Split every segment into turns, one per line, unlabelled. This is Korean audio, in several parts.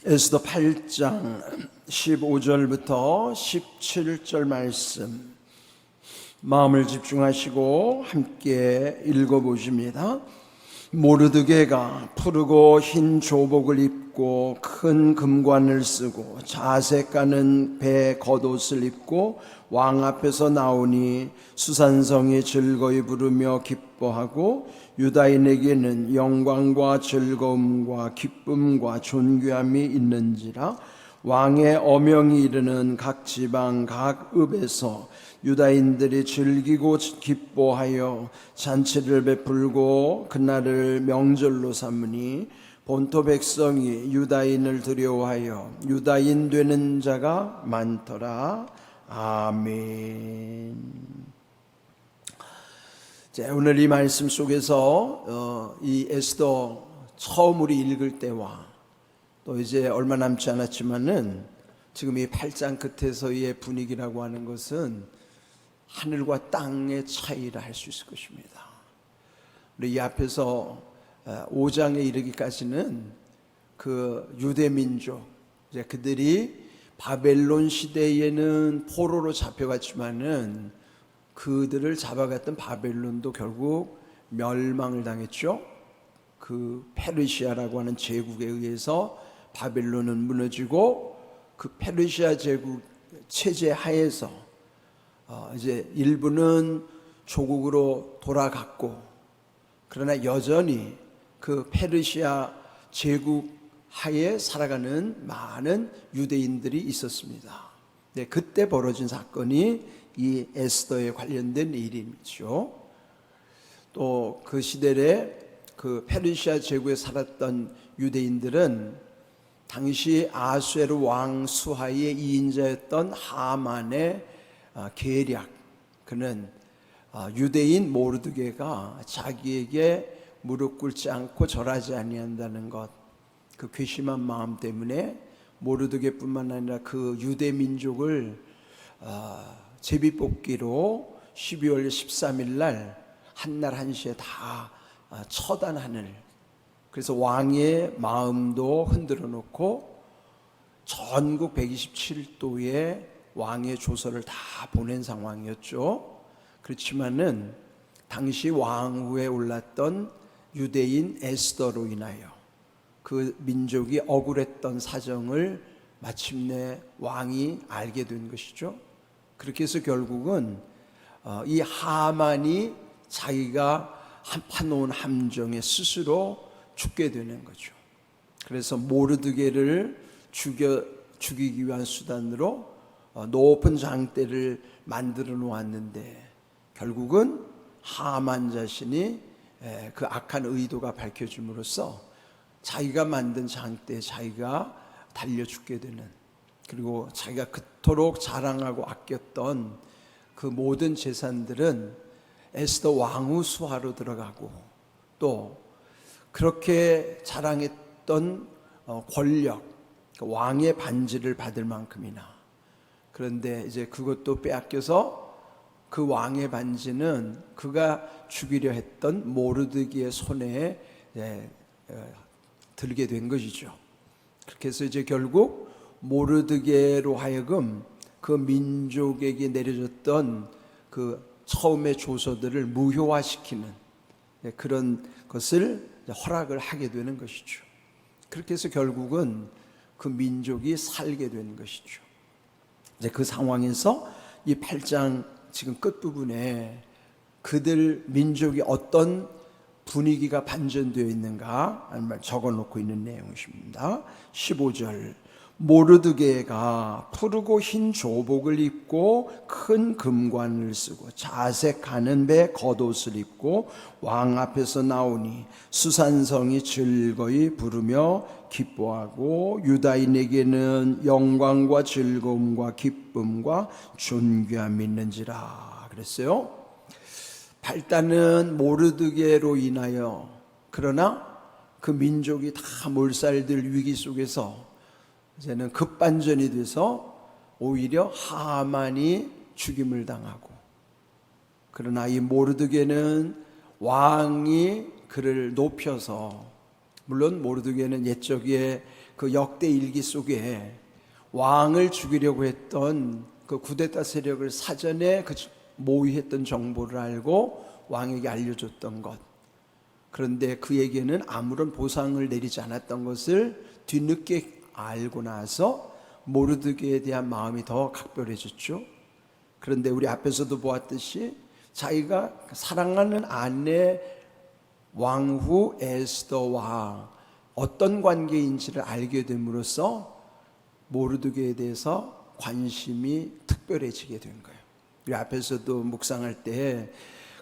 에스더 8장 15절부터 17절 말씀 마음을 집중하시고 함께 읽어보십니다. 모르드게가 푸르고 흰 조복을 입고 큰 금관을 쓰고 자색 가는 배 겉옷을 입고 왕 앞에서 나오니 수산성이 즐거이 부르며 기뻐하고 유다인에게는 영광과 즐거움과 기쁨과 존귀함이 있는지라. 왕의 어명이 이르는 각 지방 각 읍에서 유다인들이 즐기고 기뻐하여 잔치를 베풀고 그날을 명절로 삼으니 본토 백성이 유다인을 두려워하여 유다인 되는 자가 많더라. 아멘. 자, 오늘 이 말씀 속에서 이 에스더 처음으로 읽을 때와 또 이제 얼마 남지 않았지만은 지금 이 8장 끝에서의 분위기라고 하는 것은 하늘과 땅의 차이라 할 수 있을 것입니다. 우리 이 앞에서 5장에 이르기까지는 그 유대 민족, 이제 그들이 바벨론 시대에는 포로로 잡혀갔지만은 그들을 잡아갔던 바벨론도 결국 멸망을 당했죠. 그 페르시아라고 하는 제국에 의해서 바벨론은 무너지고 그 페르시아 제국 체제 하에서 이제 일부는 조국으로 돌아갔고, 그러나 여전히 그 페르시아 제국 하에 살아가는 많은 유대인들이 있었습니다. 네, 그때 벌어진 사건이 이 에스더에 관련된 일이죠. 또 그 시대에 그 페르시아 제국에 살았던 유대인들은 당시 아수에르 왕 수하의 2인자였던 하만의 계략, 그는 유대인 모르드게가 자기에게 무릎 꿇지 않고 절하지 아니한다는 것, 그 괘씸한 마음 때문에 모르드게뿐만 아니라 그 유대 민족을 제비뽑기로 12월 13일 날 한날 한시에 다 처단하는, 그래서 왕의 마음도 흔들어 놓고 전국 127도의 왕의 조서를 다 보낸 상황이었죠. 그렇지만은 당시 왕후에 올랐던 유대인 에스더로 인하여 그 민족이 억울했던 사정을 마침내 왕이 알게 된 것이죠. 그렇게 해서 결국은 이 하만이 자기가 파놓은 함정에 스스로 죽게 되는 거죠. 그래서 모르드게를 죽이기 위한 수단으로 높은 장대를 만들어 놓았는데 결국은 하만 자신이 그 악한 의도가 밝혀짐으로써 자기가 만든 장대에 자기가 달려 죽게 되는, 그리고 자기가 그토록 자랑하고 아꼈던 그 모든 재산들은 에스더 왕후 수하로 들어가고, 또 그렇게 자랑했던 권력, 왕의 반지를 받을 만큼이나, 그런데 이제 그것도 빼앗겨서 그 왕의 반지는 그가 죽이려 했던 모르드게의 손에 들게 된 것이죠. 그렇게 해서 이제 결국 모르드게로 하여금 그 민족에게 내려졌던 그 처음의 조서들을 무효화시키는 그런 것을 허락을 하게 되는 것이죠. 그렇게 해서 결국은 그 민족이 살게 되는 것이죠. 이제 그 상황에서 이 8장 지금 끝부분에 그들 민족이 어떤 분위기가 반전되어 있는가 하는 말 적어놓고 있는 내용이십니다. 15절, 모르드게가 푸르고 흰 조복을 입고 큰 금관을 쓰고 자색 가는 배 겉옷을 입고 왕 앞에서 나오니 수산성이 즐거이 부르며 기뻐하고 유다인에게는 영광과 즐거움과 기쁨과 존귀함이 있는지라 그랬어요. 발단은 모르드게로 인하여, 그러나 그 민족이 다 몰살될 위기 속에서 이제는 급반전이 돼서 오히려 하만이 죽임을 당하고, 그러나 이 모르드게는 왕이 그를 높여서, 물론 모르드게는 옛적에 그 역대 일기 속에 왕을 죽이려고 했던 그 쿠데타 세력을 사전에 모의했던 정보를 알고 왕에게 알려줬던 것. 그런데 그에게는 아무런 보상을 내리지 않았던 것을 뒤늦게 알고 나서 모르드게에 대한 마음이 더 각별해졌죠. 그런데 우리 앞에서도 보았듯이 자기가 사랑하는 아내 왕후 에스더와 어떤 관계인지를 알게 됨으로써 모르드게에 대해서 관심이 특별해지게 된 거예요. 우리 앞에서도 묵상할 때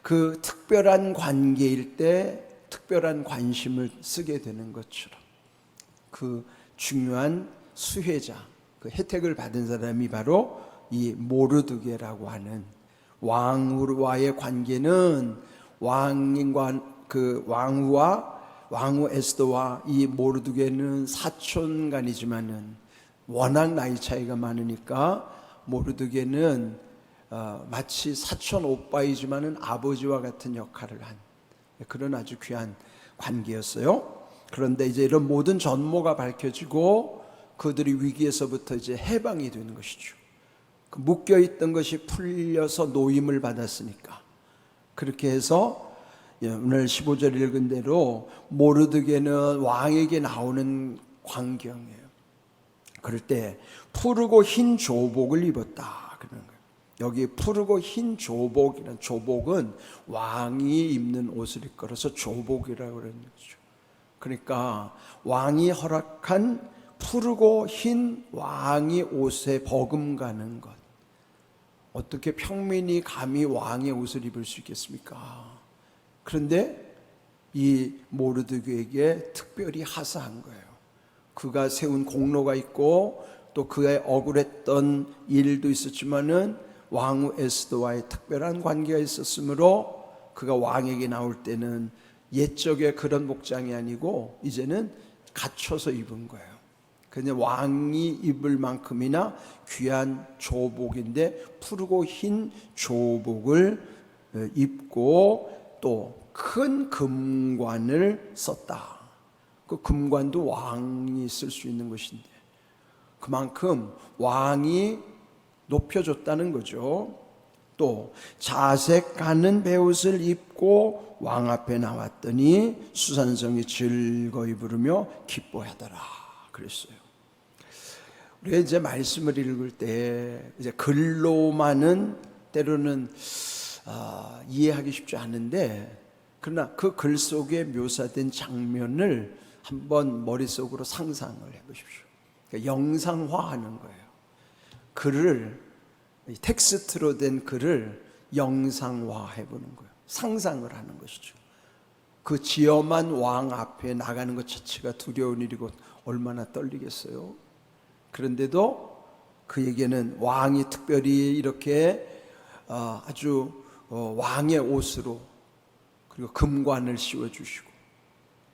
그 특별한 관계일 때 특별한 관심을 쓰게 되는 것처럼 그 중요한 수혜자, 그 혜택을 받은 사람이 바로 이 모르드게라고 하는 왕후와의 관계는 왕후 에스더와 이 모르드게는 사촌간이지만은 워낙 나이 차이가 많으니까 모르드게는 마치 사촌 오빠이지만은 아버지와 같은 역할을 한 그런 아주 귀한 관계였어요. 그런데 이제 이런 모든 전모가 밝혀지고 그들이 위기에서부터 이제 해방이 되는 것이죠. 그 묶여있던 것이 풀려서 노임을 받았으니까 그렇게 해서 오늘 15절 읽은 대로 모르드게는 왕에게 나오는 광경이에요. 그럴 때 푸르고 흰 조복을 입었다 그러는 거예요. 여기 푸르고 흰 조복이라는 조복은 왕이 입는 옷을 이끌어서 조복이라고 그러는 거죠. 그러니까 왕이 허락한 푸르고 흰 왕의 옷에 버금가는 것. 어떻게 평민이 감히 왕의 옷을 입을 수 있겠습니까? 그런데 이 모르드게에게 특별히 하사한 거예요. 그가 세운 공로가 있고 또 그의 억울했던 일도 있었지만은 왕후 에스더와의 특별한 관계가 있었으므로 그가 왕에게 나올 때는 옛적의 그런 복장이 아니고 이제는 갖춰서 입은 거예요. 그냥 왕이 입을 만큼이나 귀한 조복인데 푸르고 흰 조복을 입고 또 큰 금관을 썼다. 그 금관도 왕이 쓸 수 있는 것인데 그만큼 왕이 높여줬다는 거죠. 또 자색하는 베옷을 입고 왕 앞에 나왔더니 수산성이 즐거이 부르며 기뻐하더라 그랬어요. 우리가 이제 말씀을 읽을 때 이제 글로만은 때로는 이해하기 쉽지 않은데 그러나 그 글 속에 묘사된 장면을 한번 머릿속으로 상상을 해보십시오. 그러니까 영상화하는 거예요. 글을 텍스트로 된 글을 영상화해 보는 거예요. 상상을 하는 것이죠. 그 지엄한 왕 앞에 나가는 것 자체가 두려운 일이고 얼마나 떨리겠어요. 그런데도 그에게는 왕이 특별히 이렇게 아주 왕의 옷으로 그리고 금관을 씌워주시고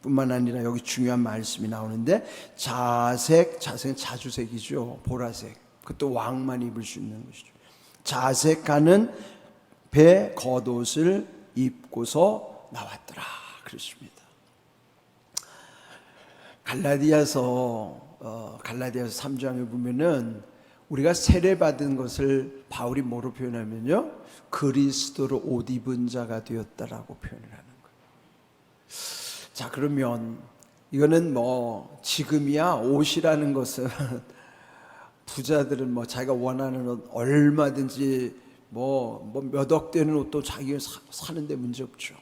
뿐만 아니라 여기 중요한 말씀이 나오는데 자색은 자주색이죠. 보라색. 그것도 왕만 입을 수 있는 것이죠. 자색하는 배 겉옷을 입고서 나왔더라 그렇습니다. 갈라디아서 3장에 보면은 우리가 세례받은 것을 바울이 뭐로 표현하면요, 그리스도로 옷 입은 자가 되었다라고 표현을 하는 거예요. 자, 그러면 이거는 뭐 지금이야 옷이라는 것은 부자들은 뭐 자기가 원하는 옷 얼마든지 뭐 몇 억 되는 옷도 자기가 사는데 문제 없죠.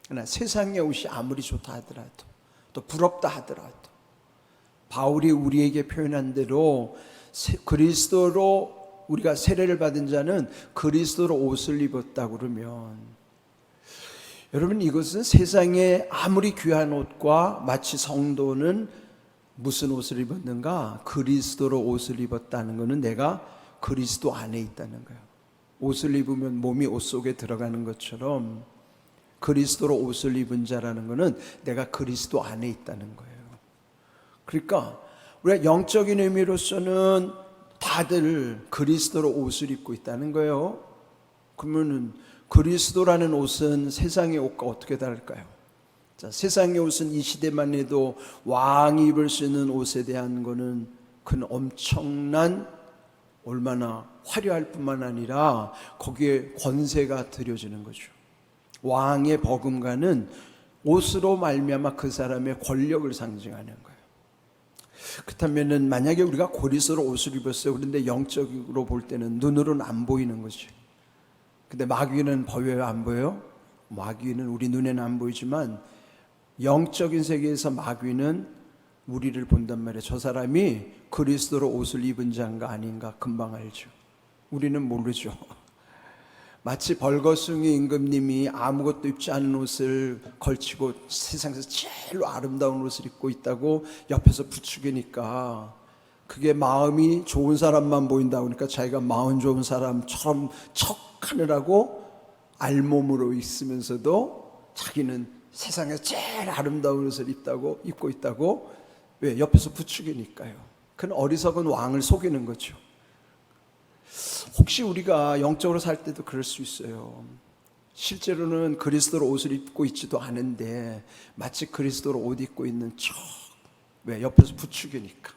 그러나 세상의 옷이 아무리 좋다 하더라도 또 부럽다 하더라도 바울이 우리에게 표현한 대로 그리스도로 우리가 세례를 받은 자는 그리스도로 옷을 입었다 그러면 여러분 이것은 세상에 아무리 귀한 옷과 마치 성도는 무슨 옷을 입었는가? 그리스도로 옷을 입었다는 것은 내가 그리스도 안에 있다는 거예요. 옷을 입으면 몸이 옷 속에 들어가는 것처럼 그리스도로 옷을 입은 자라는 것은 내가 그리스도 안에 있다는 거예요. 그러니까 우리가 영적인 의미로서는 다들 그리스도로 옷을 입고 있다는 거예요. 그러면은 그리스도라는 옷은 세상의 옷과 어떻게 다를까요? 자, 세상의 옷은 이 시대만 해도 왕이 입을 수 있는 옷에 대한 거는 그는 엄청난 얼마나 화려할 뿐만 아니라 거기에 권세가 들여지는 거죠. 왕의 버금가는 옷으로 말미암아 그 사람의 권력을 상징하는 거예요. 그렇다면은 만약에 우리가 고리스로 옷을 입었어요. 그런데 영적으로 볼 때는 눈으로는 안 보이는 거죠. 근데 마귀는 보여요, 안 보여요? 마귀는 우리 눈에는 안 보이지만 영적인 세계에서 마귀는 우리를 본단 말이에요. 저 사람이 그리스도로 옷을 입은 자인가 아닌가 금방 알죠. 우리는 모르죠. 마치 벌거숭이 임금님이 아무것도 입지 않은 옷을 걸치고 세상에서 제일 아름다운 옷을 입고 있다고 옆에서 부추기니까 그게 마음이 좋은 사람만 보인다고 하니까 자기가 마음 좋은 사람처럼 척하느라고 알몸으로 있으면서도 자기는 세상에서 제일 아름다운 옷을 입고 있다고 왜? 옆에서 부추기니까요. 그건 어리석은 왕을 속이는 거죠. 혹시 우리가 영적으로 살 때도 그럴 수 있어요. 실제로는 그리스도로 옷을 입고 있지도 않은데 마치 그리스도로 옷 입고 있는 척. 왜? 옆에서 부추기니까.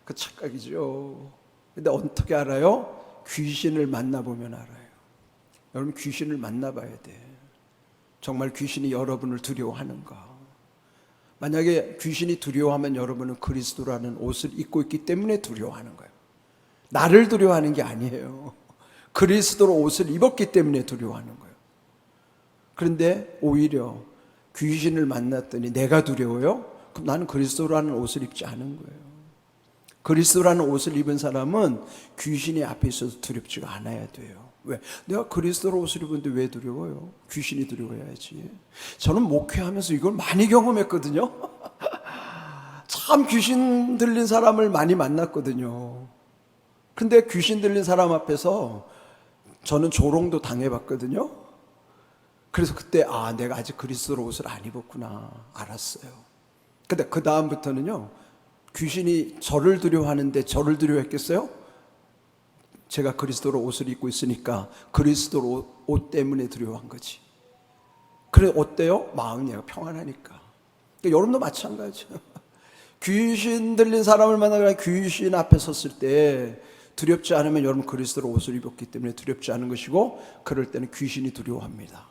그 착각이죠. 근데 어떻게 알아요? 귀신을 만나보면 알아요. 여러분 귀신을 만나봐야 돼. 정말 귀신이 여러분을 두려워하는가? 만약에 귀신이 두려워하면 여러분은 그리스도라는 옷을 입고 있기 때문에 두려워하는 거예요. 나를 두려워하는 게 아니에요. 그리스도로 옷을 입었기 때문에 두려워하는 거예요. 그런데 오히려 귀신을 만났더니 내가 두려워요? 그럼 나는 그리스도라는 옷을 입지 않은 거예요. 그리스도라는 옷을 입은 사람은 귀신이 앞에 있어서 두렵지가 않아야 돼요. 왜? 내가 그리스도로 옷을 입었는데 왜 두려워요? 귀신이 두려워야지. 저는 목회하면서 이걸 많이 경험했거든요. 참 귀신 들린 사람을 많이 만났거든요. 근데 귀신 들린 사람 앞에서 저는 조롱도 당해봤거든요. 그래서 그때 내가 아직 그리스도로 옷을 안 입었구나 알았어요. 근데 그 다음부터는요, 귀신이 저를 두려워하는데 저를 두려워했겠어요? 제가 그리스도로 옷을 입고 있으니까 그리스도로 옷 때문에 두려워한 거지. 그래 어때요? 마음이 내가 평안하니까. 그러니까 여러분도 마찬가지죠. 귀신 들린 사람을 만나거나 귀신 앞에 섰을 때 두렵지 않으면 여러분 그리스도로 옷을 입었기 때문에 두렵지 않은 것이고, 그럴 때는 귀신이 두려워합니다.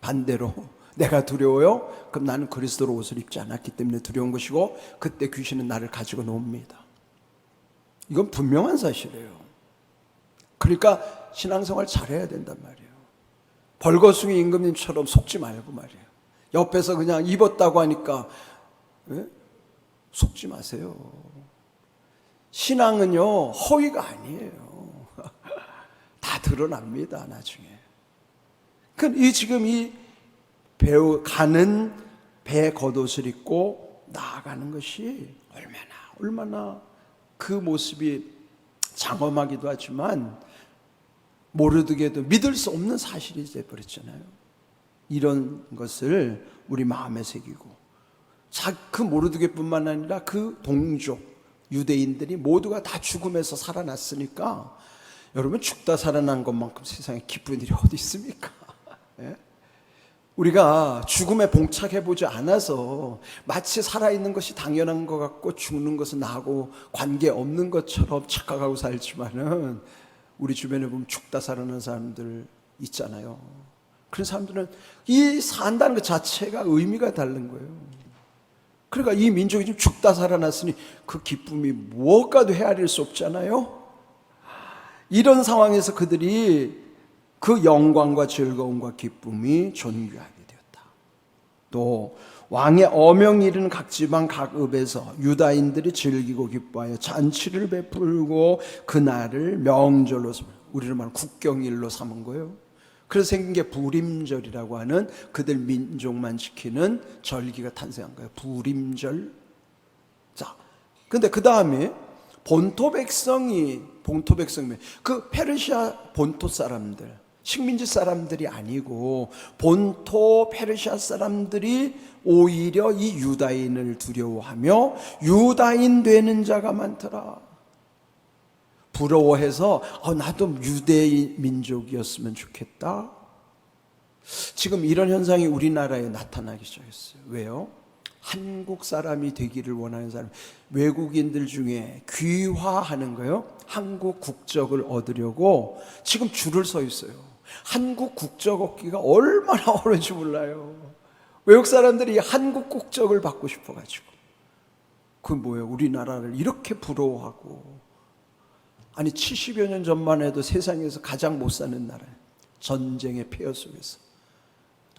반대로 내가 두려워요? 그럼 나는 그리스도로 옷을 입지 않았기 때문에 두려운 것이고, 그때 귀신은 나를 가지고 놉니다. 이건 분명한 사실이에요. 그러니까 신앙생활 잘해야 된단 말이에요. 벌거숭이 임금님처럼 속지 말고 말이에요. 옆에서 그냥 입었다고 하니까 속지 마세요. 신앙은요 허위가 아니에요. 다 드러납니다 나중에. 지금 이 가는 배 겉옷을 입고 나아가는 것이 얼마나 그 모습이 장엄하기도 하지만 모르드게도 믿을 수 없는 사실이 되어버렸잖아요. 이런 것을 우리 마음에 새기고, 그 모르드게뿐만 아니라 그 동족 유대인들이 모두가 다 죽음에서 살아났으니까, 여러분 죽다 살아난 것만큼 세상에 기쁜 일이 어디 있습니까? 예? 우리가 죽음에 봉착해보지 않아서 마치 살아있는 것이 당연한 것 같고 죽는 것은 나하고 관계없는 것처럼 착각하고 살지만은, 우리 주변에 보면 죽다 살아난 사람들 있잖아요. 그런 사람들은 이 산다는 것 자체가 의미가 다른 거예요. 그러니까 이 민족이 지금 죽다 살아났으니 그 기쁨이 무엇과도 헤아릴 수 없잖아요. 이런 상황에서 그들이 그 영광과 즐거움과 기쁨이 존귀하게 되었다. 또 왕의 어명이 이르는 각 지방 각 읍에서 유다인들이 즐기고 기뻐하여 잔치를 베풀고 그날을 명절로, 우리를 말하는 국경일로 삼은 거예요. 그래서 생긴 게 부림절이라고 하는 그들 민족만 지키는 절기가 탄생한 거예요. 부림절. 자, 근데 그 다음에 본토 백성이 그 페르시아 본토 사람들, 식민지 사람들이 아니고 본토 페르시아 사람들이 오히려 이 유다인을 두려워하며 유다인 되는 자가 많더라. 부러워해서 나도 유대인 민족이었으면 좋겠다. 지금 이런 현상이 우리나라에 나타나기 시작했어요. 왜요? 한국 사람이 되기를 원하는 사람, 외국인들 중에 귀화하는 거요, 한국 국적을 얻으려고 지금 줄을 서 있어요. 한국 국적 얻기가 얼마나 어려운지 몰라요. 외국 사람들이 한국 국적을 받고 싶어가지고. 그건 뭐예요? 우리나라를 이렇게 부러워하고. 아니 70여 년 전만 해도 세상에서 가장 못 사는 나라예요. 전쟁의 폐허 속에서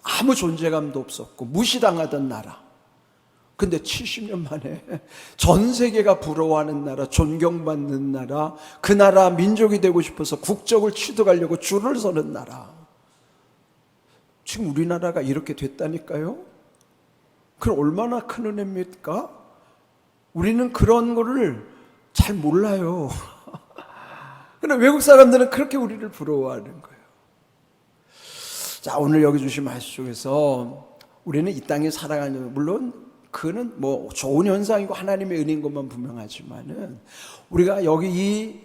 아무 존재감도 없었고 무시당하던 나라. 근데 70년 만에 전 세계가 부러워하는 나라, 존경받는 나라, 그 나라 민족이 되고 싶어서 국적을 취득하려고 줄을 서는 나라. 지금 우리나라가 이렇게 됐다니까요. 그럼 얼마나 큰 은혜입니까? 우리는 그런 거를 잘 몰라요. 그런데 외국 사람들은 그렇게 우리를 부러워하는 거예요. 자, 오늘 여기 주신 말씀 속에서 우리는 이 땅에 살아가는, 물론 그는 뭐 좋은 현상이고 하나님의 은혜인 것만 분명하지만은, 우리가 여기 이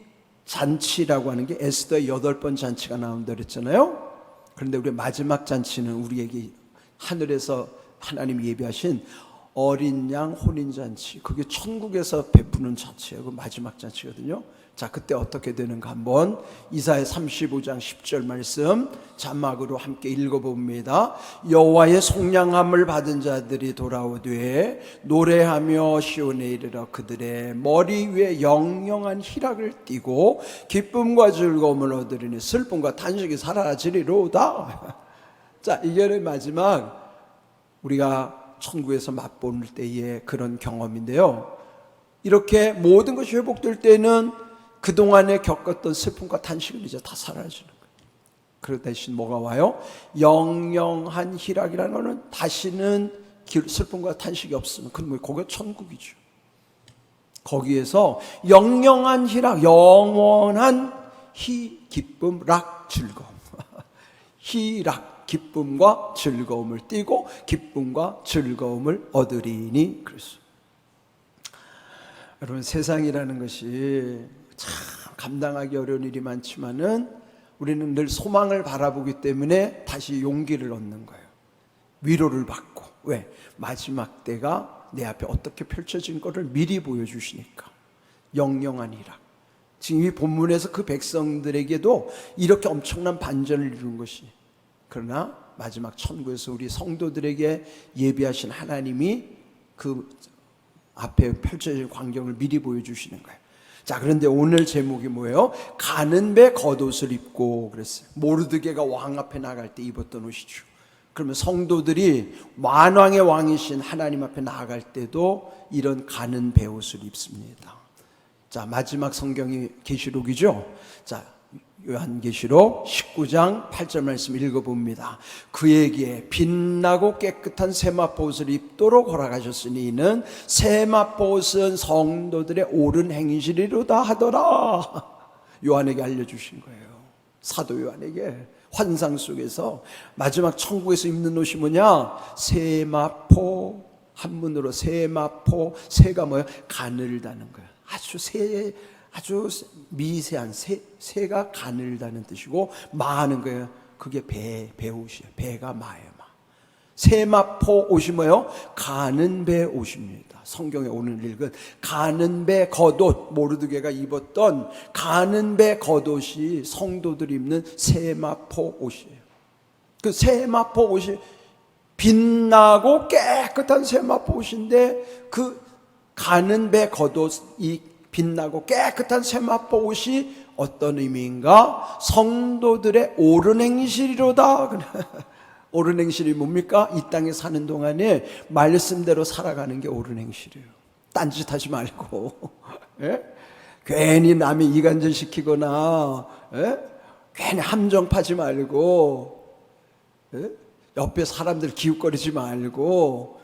잔치라고 하는 게 에스더의 8번 잔치가 나온다 그랬잖아요. 그런데 우리 마지막 잔치는 우리에게 하늘에서 하나님이 예비하신 어린 양 혼인잔치, 그게 천국에서 베푸는 잔치예요. 그 마지막 잔치거든요. 자, 그때 어떻게 되는가 한번 이사야 35장 10절 말씀 자막으로 함께 읽어봅니다. 여호와의 속량함을 받은 자들이 돌아오되 노래하며 시온에 이르러 그들의 머리 위에 영영한 희락을 띠고 기쁨과 즐거움을 얻으리니 슬픔과 탄식이 사라지리로다. 자, 이게 마지막 우리가 천국에서 맛볼 때의 그런 경험인데요. 이렇게 모든 것이 회복될 때는 그동안에 겪었던 슬픔과 탄식은 이제 다 사라지는 거예요. 그 대신 뭐가 와요? 영영한 희락이라는 것은 다시는 슬픔과 탄식이 없으면 그건 그게 천국이죠. 거기에서 영영한 희락, 영원한 기쁨, 락, 즐거움. 희락, 기쁨과 즐거움을 띠고 기쁨과 즐거움을 얻으리니 그랬어요. 여러분, 세상이라는 것이 참 감당하기 어려운 일이 많지만은 우리는 늘 소망을 바라보기 때문에 다시 용기를 얻는 거예요. 위로를 받고. 왜? 마지막 때가 내 앞에 어떻게 펼쳐진 것을 미리 보여주시니까. 영영한 희락. 지금 이 본문에서 그 백성들에게도 이렇게 엄청난 반전을 이룬 것이, 그러나 마지막 천국에서 우리 성도들에게 예비하신 하나님이 그 앞에 펼쳐질 광경을 미리 보여주시는 거예요. 자, 그런데 오늘 제목이 뭐예요? 가는 배 겉옷을 입고 그랬어요. 모르드게가 왕 앞에 나갈 때 입었던 옷이죠. 그러면 성도들이 만왕의 왕이신 하나님 앞에 나아갈 때도 이런 가는 배 옷을 입습니다. 자, 마지막 성경이 계시록이죠. 자, 요한계시록 19장 8절 말씀 읽어봅니다. 그에게 빛나고 깨끗한 세마포옷을 입도록 허락하셨으니 이는 세마포옷은 성도들의 옳은 행실이로다 하더라. 요한에게 알려주신 거예요. 사도 요한에게 환상 속에서 마지막 천국에서 입는 옷이 뭐냐? 세마포, 한문으로 세마포, 세가 뭐예요? 가늘다는 거예요. 아주 미세한 새가 가늘다는 뜻이고 마하는 거예요. 그게 배 옷이에요. 배가 마예요. 마. 세마포 옷이 뭐예요? 가는 배 옷입니다. 성경에 오늘 읽은 가는 배 겉옷, 모르드게가 입었던 가는 배 겉옷이 성도들이 입는 세마포 옷이에요. 그 세마포 옷이 빛나고 깨끗한 세마포 옷인데, 그 가는 배 겉옷, 이 빛나고 깨끗한 세마포 옷이 어떤 의미인가? 성도들의 옳은 행실이로다. 옳은 행실이 뭡니까? 이 땅에 사는 동안에 말씀대로 살아가는 게 옳은 행실이에요. 딴짓하지 말고, 예? 괜히 남이 이간질 시키거나, 예? 괜히 함정 파지 말고, 예? 옆에 사람들 기웃거리지 말고,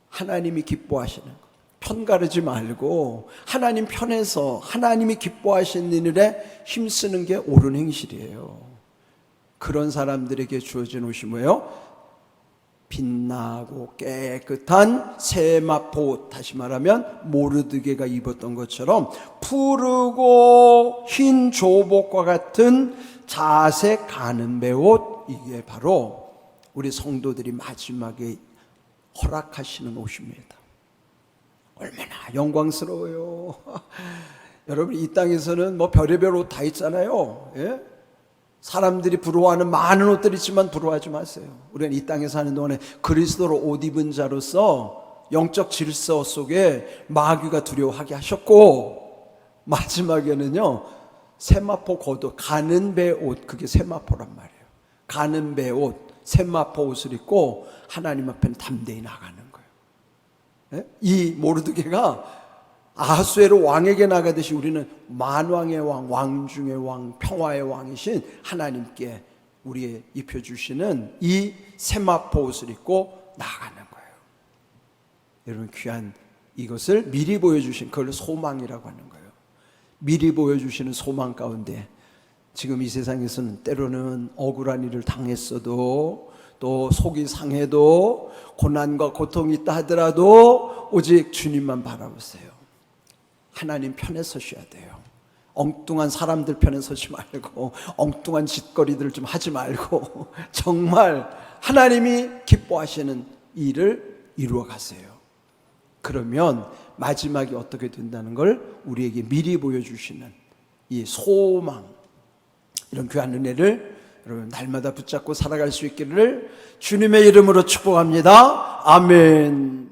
하나님이 기뻐하시는 거. 편가르지 말고 하나님 편에서 하나님이 기뻐하시는 일에 힘쓰는 게 옳은 행실이에요. 그런 사람들에게 주어진 옷이 뭐예요? 빛나고 깨끗한 세마포, 다시 말하면 모르드게가 입었던 것처럼 푸르고 흰 조복과 같은 자색 가는 배옷, 이게 바로 우리 성도들이 마지막에 허락하시는 옷입니다. 얼마나 영광스러워요. 여러분, 이 땅에서는 뭐 별의별 옷 다 있잖아요. 예? 사람들이 부러워하는 많은 옷들이 있지만 부러워하지 마세요. 우리는 이 땅에 사는 동안에 그리스도로 옷 입은 자로서 영적 질서 속에 마귀가 두려워하게 하셨고, 마지막에는요 세마포 겉옷, 가는 배 옷, 그게 세마포란 말이에요. 가는 배 옷, 세마포 옷을 입고 하나님 앞에는 담대히 나가는 거예요. 예? 이 모르드게가 아하수에로 왕에게 나가듯이 우리는 만왕의 왕, 왕 중의 왕, 평화의 왕이신 하나님께 우리에 입혀주시는 이 세마포 옷을 입고 나가는 거예요. 여러분, 귀한 이것을 미리 보여주신, 그걸 소망이라고 하는 거예요. 미리 보여주시는 소망 가운데 지금 이 세상에서는 때로는 억울한 일을 당했어도, 또 속이 상해도, 고난과 고통이 있다 하더라도 오직 주님만 바라보세요. 하나님 편에 서셔야 돼요. 엉뚱한 사람들 편에 서지 말고, 엉뚱한 짓거리들 좀 하지 말고, 정말 하나님이 기뻐하시는 일을 이루어 가세요. 그러면 마지막이 어떻게 된다는 걸 우리에게 미리 보여주시는 이 소망, 이런 귀한 은혜를 여러분 날마다 붙잡고 살아갈 수 있기를 주님의 이름으로 축복합니다. 아멘.